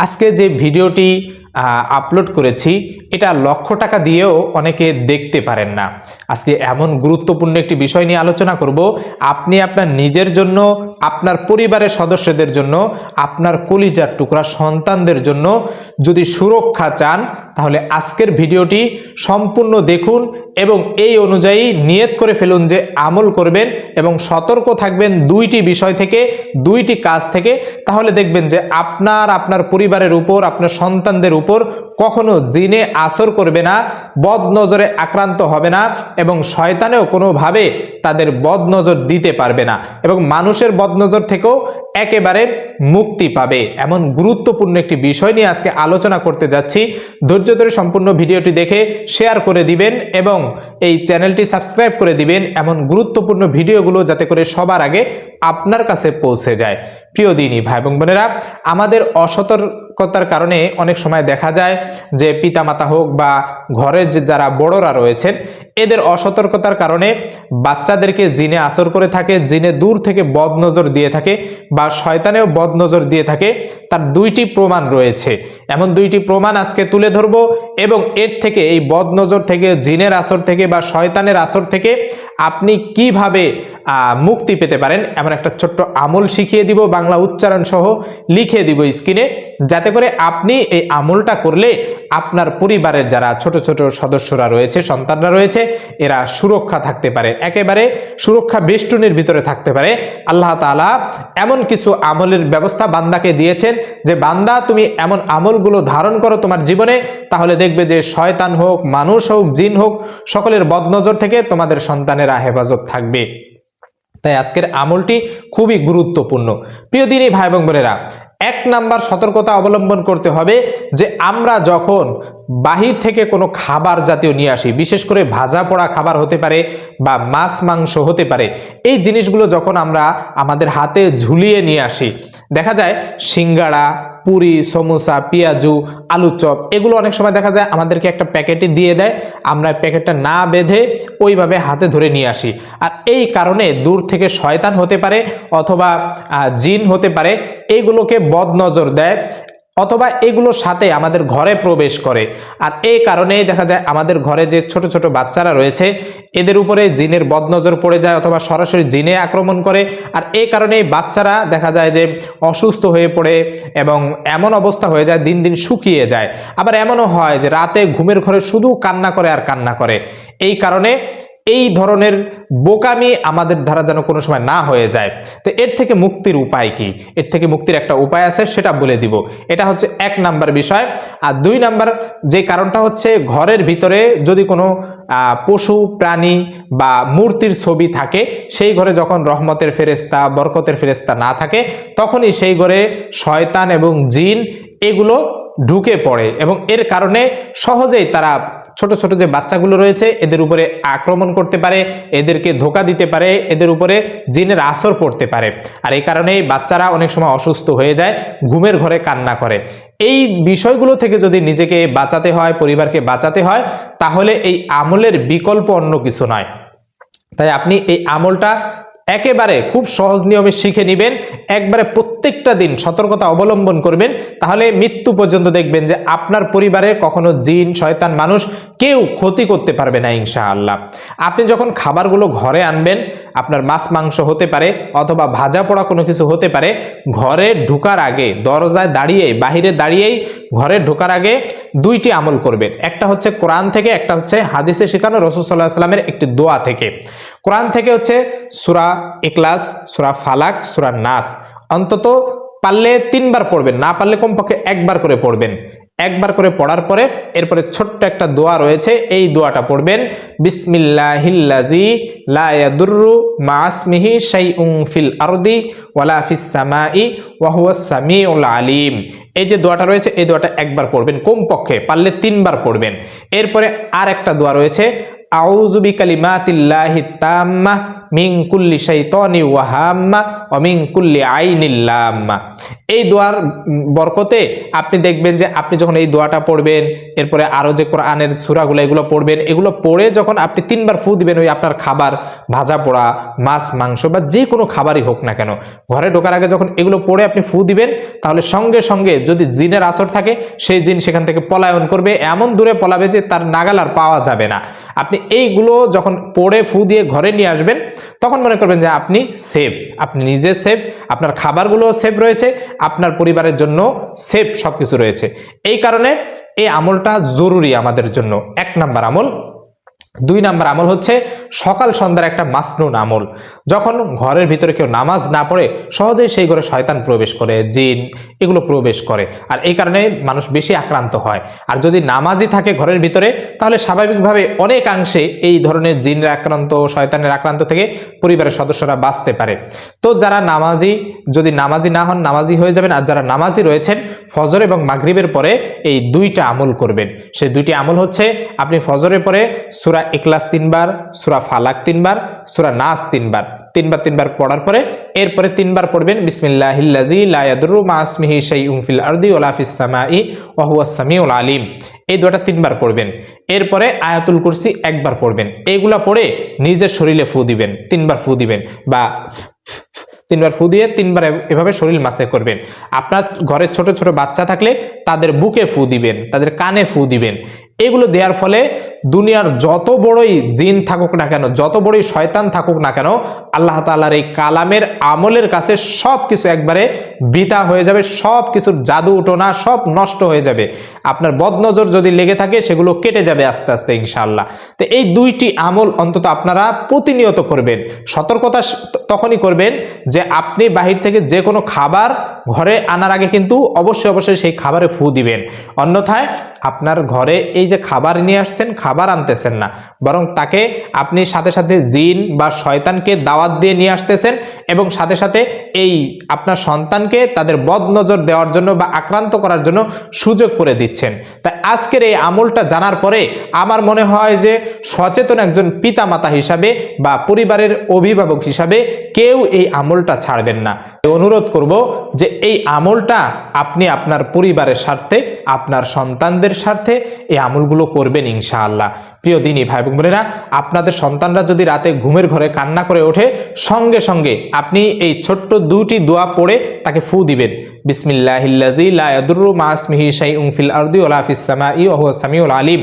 আজকে যে ভিডিওটি আপলোড করেছি এটা লক্ষ টাকা দিয়েও অনেকে দেখতে পারেন না। আজকে এমন গুরুত্বপূর্ণ একটি বিষয় নিয়ে আলোচনা করব। আপনি আপনার নিজের জন্য, আপনার পরিবারের সদস্যদের জন্য, আপনার কলিজার টুকরা সন্তানদের জন্য যদি সুরক্ষা চান তাহলে আজকের ভিডিওটি সম্পূর্ণ দেখুন এবং এই অনুযায়ী নিয়ত করে ফেলুন যে আমল করবেন এবং সতর্ক থাকবেন দুইটি বিষয় থেকে, দুইটি কাজ থেকে। তাহলে দেখবেন যে আপনার পরিবারের উপর, আপনার সন্তানদের উপর কখনো জিনে আসর করবে না, বদ নজরে আক্রান্ত হবে না এবং শয়তানেও কোনোভাবে তাদের বদ নজর দিতে পারবে না এবং মানুষের বদ নজর থেকেও একেবারে মুক্তি পাবে। এমন গুরুত্বপূর্ণ একটি বিষয় নিয়ে আজকে আলোচনা করতে যাচ্ছি। ধৈর্য ধরে সম্পূর্ণ ভিডিওটি দেখে শেয়ার করে দিবেন এবং এই চ্যানেলটি সাবস্ক্রাইব করে দিবেন এমন গুরুত্বপূর্ণ ভিডিওগুলো যাতে করে সবার আগে আপনার কাছে পৌঁছে যায়। প্রিয় দিনী ভাই এবং বোনেরা, আমাদের অসতর্কতার কারণে অনেক সময় দেখা যায় যে পিতামাতা হোক বা ঘরের যে যারা বড়রা রয়েছেন এদের অসতর্কতার কারণে বাচ্চাদেরকে জিনে আসর করে থাকে, জিনে দূর থেকে বদ নজর দিয়ে থাকে বা শয়তানেও বদ নজর দিয়ে থাকে। তার দুইটি প্রমাণ রয়েছে, এমন দুইটি প্রমাণ আজকে তুলে ধরবো এবং এর থেকে, এই বদ নজর থেকে, জিনের আসর থেকে বা শয়তানের আসর থেকে আপনি কিভাবে মুক্তি পেতে পারেন এমন একটা ছোট্ট আমল শিখিয়ে দিব, বাংলা উচ্চারণ সহ লিখে দিব স্ক্রিনে, যাতে করে আপনি এই আমলটা করলে আপনার পরিবারের যারা ছোট ছোট সদস্যরা রয়েছে, সন্তানরা রয়েছে, এরা সুরক্ষা থাকতে পারে, একেবারে সুরক্ষা বেষ্টনীর ভিতরে থাকতে পারে। আল্লাহ তাআলা এমন কিছু আমলের ব্যবস্থা বান্দাকে দিয়েছেন যে বান্দা তুমি এমন আমলগুলো ধারণ করো তোমার জীবনে, তাহলে দেখবে যে শয়তান হোক, মানুষ হোক, জিন হোক, সকলের বদনজর থেকে তোমাদের সন্তানেরা হেফাজত থাকবে। তাই আজকের আমলটি খুবই গুরুত্বপূর্ণ। প্রিয় দিনী ভাই এবং বোনেরা, এক নাম্বার সতর্কতা অবলম্বন করতে হবে যে আমরা যখন বাহির থেকে কোনো খাবার জাতীয় নিয়ে আসি, বিশেষ করে ভাজা পোড়া খাবার হতে পারে বা মাছ মাংস হতে পারে, এই জিনিসগুলো যখন আমরা আমাদের হাতে ঝুলিয়ে নিয়ে আসি, দেখা যায় সিঙ্গাড়া, পুরি, সমোসা, পেঁয়াজু, আলুর চপ, এগুলো অনেক সময় দেখা যায় আমাদেরকে একটা প্যাকেটে দিয়ে দেয়, আমরা প্যাকেটটা না বেঁধে ওইভাবে হাতে ধরে নিয়ে আসি। আর এই কারণে দূর থেকে শয়তান হতে পারে অথবা জিন হতে পারে, এইগুলোকে বদ নজর দেয় অথবা এগুলোর সাথে আমাদের ঘরে প্রবেশ করে। আর এই কারণেই দেখা যায় আমাদের ঘরে যে ছোট ছোট বাচ্চারা রয়েছে এদের উপরে জিনের বদনজর পড়ে যায় অথবা সরাসরি জিনে আক্রমণ করে। আর এই কারণেই বাচ্চারা দেখা যায় যে অসুস্থ হয়ে পড়ে এবং এমন অবস্থা হয়ে যায় দিন দিন শুকিয়ে যায়। আবার এমনও হয় যে রাতে ঘুমের ঘরে শুধু কান্না করে আর কান্না করে। এই কারণে এই ধরনের বোকামি আমাদের দ্বারা যেন কোনো সময় না হয়ে যায়। তো এর থেকে মুক্তির উপায় কি? এর থেকে মুক্তির একটা উপায় আছে, সেটা বলে দিব। এটা হচ্ছে এক নাম্বার বিষয়। আর দুই নাম্বার যে কারণটা হচ্ছে, ঘরের ভিতরে যদি কোনো পশু প্রাণী বা মূর্তির ছবি থাকে, সেই ঘরে যখন রহমতের ফেরেশতা, বরকতের ফেরেশতা না থাকে, তখনই সেই ঘরে শয়তান এবং জিন এগুলো ঢুকে পড়ে এবং এর কারণে সহজেই তারা ছোট ছোট যে বাচ্চাগুলো রয়েছে এদের উপরে আক্রমণ করতে পারে, এদেরকে ধোঁকা দিতে পারে, এদের উপরে জিনের আসর পড়তে পারে। আর এই কারণেই বাচ্চারা অনেক সময় অসুস্থ হয়ে যায়, ঘুমের ঘরে কান্না করে। এই বিষয়গুলো থেকে যদি নিজেকে বাঁচাতে হয়, পরিবারকে বাঁচাতে হয়, তাহলে এই আমলের বিকল্প অন্য কিছু নয়। তাই আপনি এই আমলটা একেবারে খুব সহজ নিয়মে শিখে নেবেন, একবারে প্রত্যেকটা দিন সতর্কতা অবলম্বন করবেন, তাহলে মৃত্যু পর্যন্ত দেখবেন যে আপনার পরিবারে কখনো জিন, শয়তান, মানুষ কেউ ক্ষতি করতে পারবে না ইনশাআল্লাহ। আপনি যখন খাবারগুলো ঘরে আনবেন, আপনার মাছ মাংস হতে পারে অথবা ভাজা পোড়া কোনো কিছু হতে পারে, ঘরে ঢোকার আগে দরজায় দাঁড়িয়েই, বাহিরে দাঁড়িয়েই ঘরে ঢোকার আগে দুইটি আমল করবেন। একটা হচ্ছে কোরআন থেকে, একটা হচ্ছে হাদিসে শেখানো রাসূল সাল্লাল্লাহু আলাইহি ওয়াসাল্লামের একটি দোয়া থেকে। কোরআন থেকে হচ্ছে সূরা ইখলাস, সূরা ফালাক, সূরা নাস, অন্তত পারলে 3 বার পড়বেন, না পারলে কমপক্ষে 1 বার করে পড়বেন। 1 বার করে পড়ার পরে এরপরে ছোট্ট একটা দোয়া রয়েছে, এই দোয়াটা পড়বেন, বিসমিল্লাহিল্লাযী লা ইয়াদুররু মা ইসমিহি শাইউন ফিল আরদি ওয়ালা ফিস সামাই ওয়া হুয়াস সামিউল আলিম। এই যে দোয়াটা রয়েছে এই দোয়াটা 1 বার পড়বেন, কমপক্ষে পারলে 3 বার পড়বেন। এরপরে আর একটা দোয়া রয়েছে, আউযু বিকালিমাতিল্লাহি তাম্মা মিন কুল্লি শাইতানি ওয়া হাম্মা ওয়া মিন কুল্লি আইনিল লাম্মা। এই দোয়ার বরকতে আপনি দেখবেন যে আপনি যখন এই দোয়াটা পড়বেন, এরপরে আরো যে কোরআনের সূরাগুলো এগুলো পড়বেন, এগুলো পড়ে যখন আপনি 3 বার ফু দিবেন ওই আপনার খাবার, ভাজা পোড়া, মাছ মাংস বা যে কোনো খাবারই হোক না কেন, ঘরে ঢোকার আগে যখন এগুলো পড়ে আপনি ফু দিবেন, তাহলে সঙ্গে সঙ্গে যদি জিনের আসর থাকে সেই জিন সেখান থেকে পলায়ন করবে, এমন দূরে পলাবে যে তার নাগাল আর পাওয়া যাবে না। আপনি এইগুলো যখন পড়ে ফু দিয়ে ঘরে নিয়ে আসবেন, তখন মনে করবেন যে আপনি সেফ, আপনি নিজে সেফ, আপনার খাবারগুলো সেফ রয়েছে, আপনার পরিবারের জন্য সেফ সবকিছু রয়েছে। এই কারণে এই আমলটা জরুরি আমাদের জন্য, 1 নাম্বার আমল। 2 নাম্বার আমল হচ্ছে সকাল সন্ধ্যার একটা মাসনুন আমল। যখন ঘরের ভিতরে কেউ নামাজ না পড়ে সহজেই সেই ঘরে শয়তান প্রবেশ করে, জিন এগুলো প্রবেশ করে, আর এই কারণে মানুষ বেশি আক্রান্ত হয়। আর যদি নামাজই থাকে ঘরের ভিতরে, তাহলে স্বাভাবিকভাবে অনেকাংশে এই ধরনের জিনের আক্রান্ত, শয়তানের আক্রান্ত থেকে পরিবারের সদস্যরা বাঁচতে পারে। তো যারা নামাজি, যদি নামাজি না হন নামাজি হয়ে যাবেন, আর যারা নামাজি রয়েছেন ফজর এবং মাগরিবের পরে এই 2টা আমল করবেন। সেই 2টি আমল হচ্ছে, আপনি ফজরের পরে সূরা ইখলাস 3 বার, সূরা ফালাক 3 বার, সূরা নাস 3 বার, 3 বার পড়ার পরে এরপরে 3 বার পড়বেন বিসমিল্লাহিল্লাযী লা ইয়াদুররু মা ইসমিহি শাইউন ফিল আরদি ওয়ালা ফিস সামাই ওয়া হুয়াস সামিউল আলিম। এই দোয়াটা 3 বার পড়বেন। এরপরে আয়াতুল কুরসি 1 বার পড়বেন। এইগুলা পড়ে নিজের শরীরে ফু দিবেন, 3 বার ফু দিবেন, বা 3 বার ফু দিয়ে 3 বার এভাবে শরীর মাসে করবেন। আপনার ঘরে ছোট ছোট বাচ্চা থাকলে তাদের বুকে ফু দিবেন, তাদের কানে ফু দিবেন। এগুলো দেওয়ার ফলে দুনিয়ার যত বড়ই জিন থাকুক না কেন, যত বড়ই শয়তান থাকুক না কেন, আল্লাহ তাআলার এই কালামের আমলের কাছে সব কিছু একবারে বৃথা হয়ে যাবে, সব কিছুর জাদু উঠোনা সব নষ্ট হয়ে যাবে। আপনার বদনজর যদি লেগে থাকে সেগুলো কেটে যাবে আস্তে আস্তে ইনশাআল্লাহ। তো এই 2টি আমল অন্তত আপনারা প্রতিনিয়ত করবেন। সতর্কতা তখনই করবেন যে আপনি বাহির থেকে যে কোনো খাবার ঘরে আনার আগে কিন্তু অবশ্যই সেই খাবারে ফু দিবেন। অন্যথায় আপনার ঘরে এই যে খাবার নিয়ে আসছেন, খাবার আনতেছেন না, বরং তাকে আপনি সাথে সাথে জিন বা শয়তানকে দাওয়াত দিয়ে নিয়ে আসতেছেন, এবং সাথে সাথে এই আপনার সন্তানকে তাদের বদনজর দেওয়ার জন্য বা আক্রান্ত করার জন্য সুযোগ করে দিচ্ছেন। তাই আজকের এই আমলটা জানার পরে আমার মনে হয় যে সচেতন একজন পিতামাতা হিসাবে বা পরিবারের অভিভাবক হিসাবে কেউ এই আমলটা ছাড়বেন না। অনুরোধ করব যে এই আমলটা আপনি আপনার পরিবারের স্বার্থে, আপনার সন্তানদের স্বার্থে এই আমলগুলো করবেন ইনশাআল্লাহ। প্রিয় দিনী ভাই এবং বোনেরা, আপনাদের সন্তানরা যদি রাতে ঘুমের ঘরে কান্না করে ওঠে, সঙ্গে সঙ্গে আপনি এই ছোট্ট 2টি দোয়া পড়ে তাকে ফু দিবেন। বিসমিল্লাহিল্লাযী লা ইয়াদুররু মা ইসমিহি শাইউন ফিল আরদি ওয়ালা ফিস সামাই ওয়া হুয়াস সামিউল আলিম।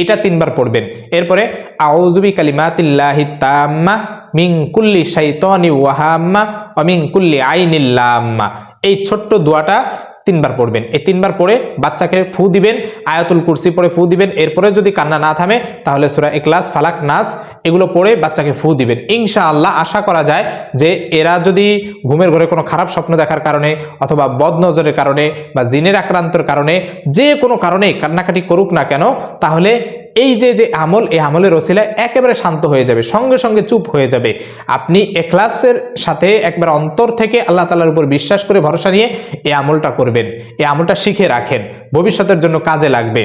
এটা 3 বার পড়বেন। এরপরে আউযু বিকালিমাতিল্লাহি তাম্মা মিন কুল্লি শাইতানি ওয়া হাম্মা ওয়া মিন কুল্লি আইনিল লাম্মা। এই ছোট্ট দোয়াটা 3 বার পড়বেন। এই 3 বার পড়ে বাচ্চাকে ফু দিবেন, আয়াতুল কুরসি পড়ে ফু দিবেন। এরপরে যদি কান্না না থামে তাহলে সূরা ইখলাস, ফালাক, নাস এগুলো পড়ে বাচ্চাকে ফু দিবেন। ইনশাআল্লাহ আশা করা যায় যে এরা যদি ঘুমের ঘরে কোনো খারাপ স্বপ্ন দেখার কারণে, অথবা বদনজরের কারণে, বা জিনের আক্রান্তর কারণে, যে কোনো কারণে কান্নাকাটি করুক না কেন, তাহলে এই যে আমল, এই আমলের ওসিলায় একেবারে শান্ত হয়ে যাবে, সঙ্গে সঙ্গে চুপ হয়ে যাবে। আপনি ইখলাসের সাথে একবার অন্তর থেকে আল্লাহ তাআলার উপর বিশ্বাস করে ভরসা নিয়ে এই আমলটা করবেন। এই আমলটা শিখে রাখেন, ভবিষ্যতের জন্য কাজে লাগবে।